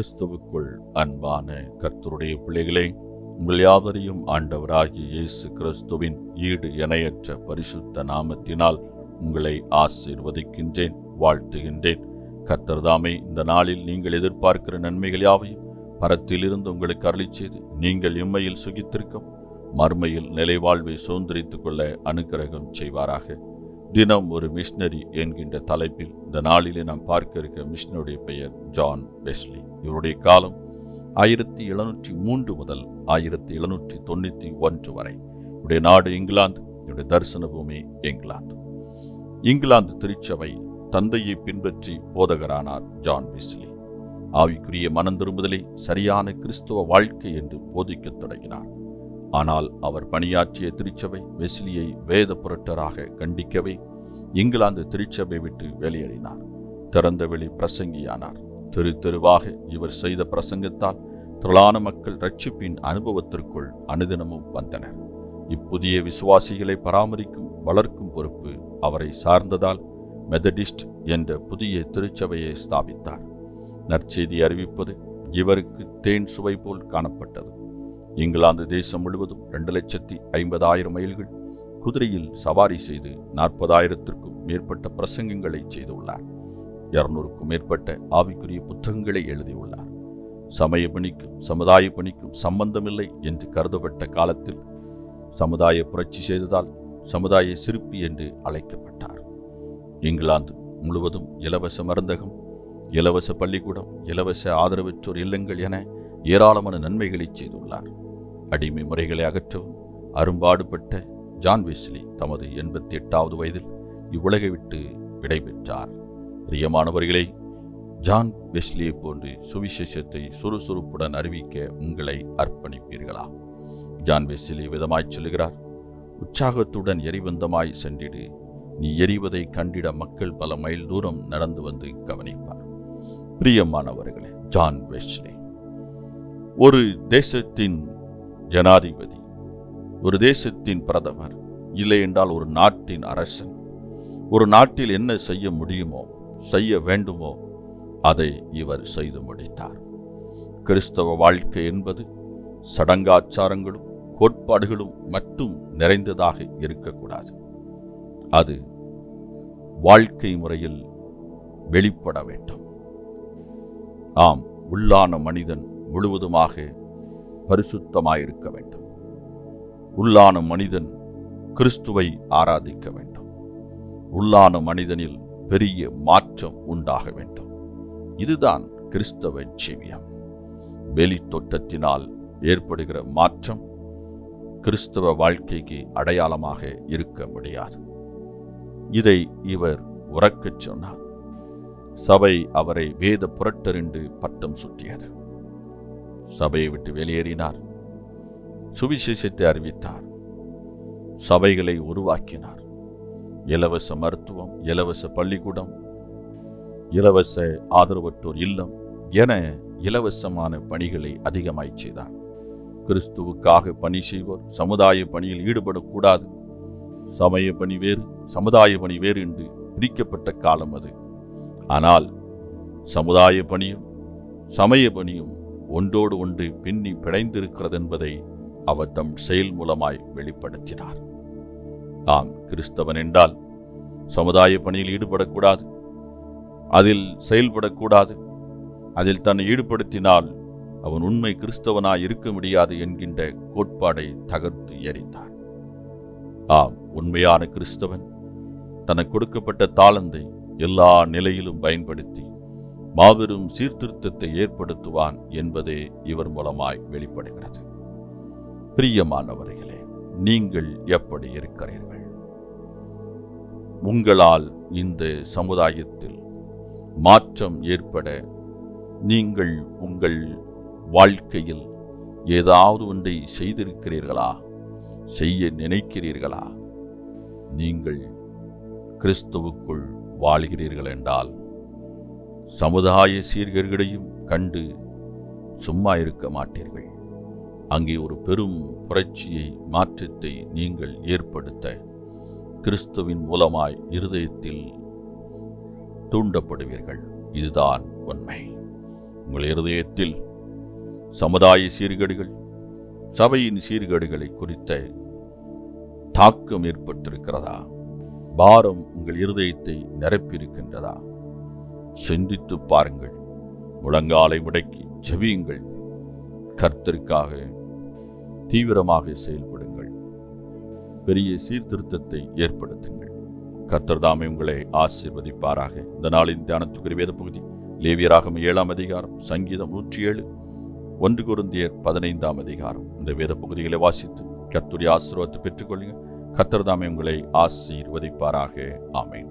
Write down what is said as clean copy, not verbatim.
கிறிஸ்துவுக்குள் அன்பான கர்த்தருடைய பிள்ளைகளே, உங்கள் யாவரையும் ஆண்டவராகிய இயேசு கிறிஸ்துவின் ஈடு இணையற்ற பரிசுத்த நாமத்தினால் உங்களை ஆசீர்வதிக்கின்றேன், வாழ்த்துகின்றேன். கர்த்தர் தாமே இந்த நாளில் நீங்கள் எதிர்பார்க்கிற நன்மைகள் யாவையும் பரத்திலிருந்து உங்களுக்கு அருளிச் செய்து நீங்கள் இம்மையில் சுகித்திருக்கும் மறுமையில் நிலைவாழ்வை சுதந்திரித்துக் கொள்ள அனுக்கிரகம் செய்வாராக. தினம் ஒரு மிஷனரி என்கின்ற தலைப்பில் இந்த நாளிலே நாம் பார்க்க இருக்க மிஷனருடைய பெயர் ஜான் வெஸ்லி. இவருடைய காலம் 1703 முதல் 1791 வரை. இவருடைய நாடு இங்கிலாந்து, இவருடைய தரிசன பூமி இங்கிலாந்து. இங்கிலாந்து திருச்சபை தந்தையை பின்பற்றி போதகரானார் ஜான் வெஸ்லி. ஆவிக்குரிய மனம் திரும்புதலை சரியான கிறிஸ்துவ வாழ்க்கை என்று போதிக்கத் தொடங்கினார். ஆனால் அவர் பணியாற்றிய திருச்சபை வெஸ்லியை வேத புரட்டராக கண்டிக்கவே இங்கிலாந்து திருச்சபை விட்டு வெளியேறினார். திறந்த வெளி பிரசங்கியானார். தெரு தெருவாக இவர் செய்த பிரசங்கத்தால் திரளான மக்கள் ரட்சிப்பின் அனுபவத்திற்குள் அனுதினமும் வந்தனர். இப்புதிய விசுவாசிகளை பராமரிக்கும் வளர்க்கும் பொறுப்பு அவரை சார்ந்ததால் மெதடிஸ்ட் என்ற புதிய திருச்சபையை ஸ்தாபித்தார். நற்செய்தி அறிவிப்பது இவருக்கு தேன் சுவை போல் காணப்பட்டது. இங்கிலாந்து தேசம் முழுவதும் 2,50,000 மைல்கள் குதிரையில் சவாரி செய்து 40,000க்கும் மேற்பட்ட பிரசங்கங்களை செய்துள்ளார். 200க்கும் மேற்பட்ட ஆவிக்குரிய புத்தகங்களை எழுதியுள்ளார். சமய பணிக்கும் சமுதாய பணிக்கும் சம்பந்தமில்லை என்று கருதப்பட்ட காலத்தில் சமுதாய புரட்சி செய்ததால் சமுதாய சிற்பி என்று அழைக்கப்பட்டார். இங்கிலாந்து முழுவதும் இலவச மருந்தகம், இலவச பள்ளிக்கூடம், இலவச ஆதரவற்றோர் இல்லங்கள் என ஏராளமான நன்மைகளை செய்துள்ளார். அடிமை முறைகளை அகற்றவும் அரும்பாடுபட்ட ஜான் வெஸ்லி தமது 88வது வயதில் இவ்வுலகை விட்டு விடைபெற்றார். பிரியமானவர்களே, ஜான் வெஸ்லியை போன்று சுவிசேஷத்தை சுறுசுறுப்புடன் அறிவிக்க உங்களை அர்ப்பணிப்பீர்களா? ஜான் வெஸ்லி விதமாய் சொல்லுகிறார், உற்சாகத்துடன் எரிவந்தமாய் சென்றிடு, நீ எரிவதை கண்டிட மக்கள் பல மைல் தூரம் நடந்து வந்து கவனிப்பார். பிரியமானவர்களே, ஜான் வெஸ்லி ஒரு தேசத்தின் ஜனாதிபதி, ஒரு தேசத்தின் பிரதமர், இல்லை என்றால் ஒரு நாட்டின் அரசன். ஒரு நாட்டில் என்ன செய்ய முடியுமோ செய்ய வேண்டுமோ அதை இவர் செய்து முடித்தார். கிறிஸ்தவ வாழ்க்கை என்பது சடங்காச்சாரங்களும் கோட்பாடுகளும் மட்டும் நிறைந்ததாக இருக்கக்கூடாது. அது வாழ்க்கை முறையில் வெளிப்பட வேண்டும். ஆம், உள்ளான மனிதன் முழுவதுமாக பரிசுத்தமாயிருக்க வேண்டும். உள்ளான மனிதன் கிறிஸ்துவை ஆராதிக்க வேண்டும். உள்ளான மனிதனில் பெரிய மாற்றம் உண்டாக வேண்டும். இதுதான் கிறிஸ்தவ ஜீவியம். வெளி தோற்றத்தினால் ஏற்படுகிற மாற்றம் கிறிஸ்தவ வாழ்க்கைக்கு அடையாளமாக இருக்க முடியாது. இதை இவர் உரக்கச் சொன்னார். சபை அவரை வேத புரட்டர் என்று பட்டம் சுட்டியது. சபையை விட்டு வெளியேறினார். சுவிசேஷத்தை அறிவித்தார். சபைகளை உருவாக்கினார். இலவச மருத்துவம், இலவச பள்ளிக்கூடம், இலவச ஆதரவற்றோர் இல்லம் என இலவசமான பணிகளை அதிகமாய் செய்தார். கிறிஸ்துவுக்காக பணி செய்வோர் சமுதாய பணியில் ஈடுபடக்கூடாது. சமய பணி வேறு, சமுதாய பணி வேறு என்று பிரிக்கப்பட்ட காலம் அது. ஆனால் சமுதாய பணியும் சமய பணியும் ஒன்றோடு ஒன்று பின்னி பிணைந்திருக்கிறது என்பதை அவர் தம் செயல் மூலமாய் வெளிப்படுத்தினார். ஆம், கிறிஸ்தவன் என்றால் சமுதாய பணியில் ஈடுபடக்கூடாது, அதில் செயல்படக்கூடாது. அதில் தன்னை ஈடுபடுத்தினால் அவன் உண்மை கிறிஸ்தவனாய் இருக்க முடியாது என்கின்ற கோட்பாடை தகர்த்து எறிந்தார். ஆம், உண்மையான கிறிஸ்தவன் தனக்கு கொடுக்கப்பட்ட தாளந்தை எல்லா நிலையிலும் பயன்படுத்தி மாபெரும் சீர்திருத்தத்தை ஏற்படுத்துவான் என்பதே இவர் மூலமாய் வெளிப்படுகிறது. பிரியமானவர்களே, நீங்கள் எப்படி இருக்கிறீர்கள்? உங்களால் இந்த சமுதாயத்தில் மாற்றம் ஏற்பட நீங்கள் உங்கள் வாழ்க்கையில் ஏதாவது ஒன்றை செய்திருக்கிறீர்களா? செய்ய நினைக்கிறீர்களா? நீங்கள் கிறிஸ்துவுக்குள் வாழ்கிறீர்கள் என்றால் சமுதாய சீர்கேடுகளையும் கண்டு சும்மா இருக்க மாட்டீர்கள். அங்கே ஒரு பெரும் புரட்சியை, மாற்றத்தை நீங்கள் ஏற்படுத்த கிறிஸ்துவின் மூலமாய் இருதயத்தில் தூண்டப்படுவீர்கள். இதுதான் உண்மை. உங்கள் இருதயத்தில் சமுதாய சீர்கேடுகள், சபையின் சீர்கேடுகளை குறித்த தாக்கம் ஏற்பட்டிருக்கிறதா? பாரம் உங்கள் இருதயத்தை நிரப்பியிருக்கின்றதா? சிந்தித்து பாருங்கள். முழங்காலை முடக்கி ஜெபியுங்கள். கர்த்தருக்காக தீவிரமாக செயல்படுங்கள். பெரிய சீர்திருத்தத்தை ஏற்படுத்துங்கள். கர்த்தர் தாமே உங்களை ஆசீர்வதிப்பாராக. இந்த நாளின் தியானத்துக்குரிய வேத பகுதி லேவியராகமம் 7ஆம் அதிகாரம், சங்கீதம் 107, 1 கொரிந்தியர் 15ஆம் அதிகாரம். இந்த வேத பகுதிகளை வாசித்து கர்த்தருடைய ஆசீர்வாதத்தை பெற்றுக்கொள்ளுங்கள். கர்த்தர் தாமே உங்களை ஆசீர்வதிப்பாராக. ஆமென்.